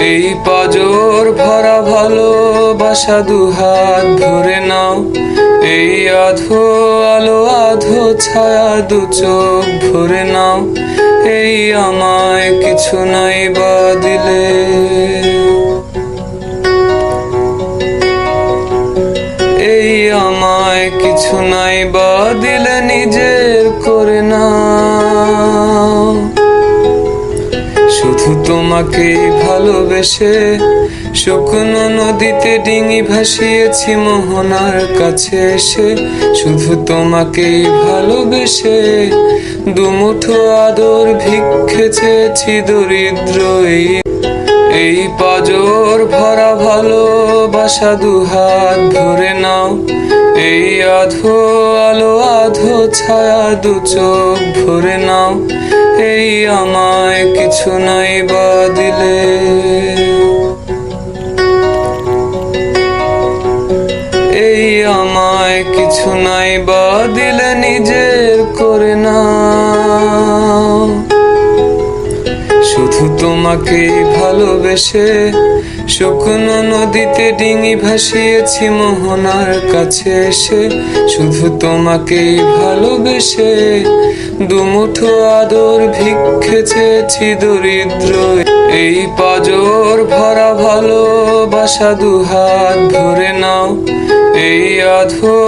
এই পাজর ভরা ভালোবাসা দুহাত ধরে নাও। এই আধো আলো আধো ছায়া দু চোখ ভরে নাও। এই আমায় কিছু নাই বা দিলে, এই আমায় কিছু নাই বা দিলে নিজের করে নাও। শুধু তোমাকেই ভালোবেসে শুকনো নদীতে ডিঙি ভাসিয়েছি মোহনার কাছে এসে। শুধু তোমাকেই ভালোবেসে দুমুঠো আদর ভিক্ষে চেয়েছি দরিদ্র এই পাজর ভরা ভালোবাসা দুহাত ধরে নাও। এই আধো আলো আধো ছায়া দু চোখ ভরে নাও। এই আমায় কিছু নাই বা দিলে, এই আমায় কিছু নাই বা দিলে নিজের করে নাও। শুধু তোমাকেই ভালোবেসে শুকনো নদীতে ডিঙি ভাসিয়েছি মোহনার কাছে এসে। শুধু তোমাকেই ভালোবেসে দুমুঠো আদর ভিক্ষে চেয়েছি দরিদ্র এই পাজর ভরা ভালোবাসা দুহাত ধরে নাও। এই আধো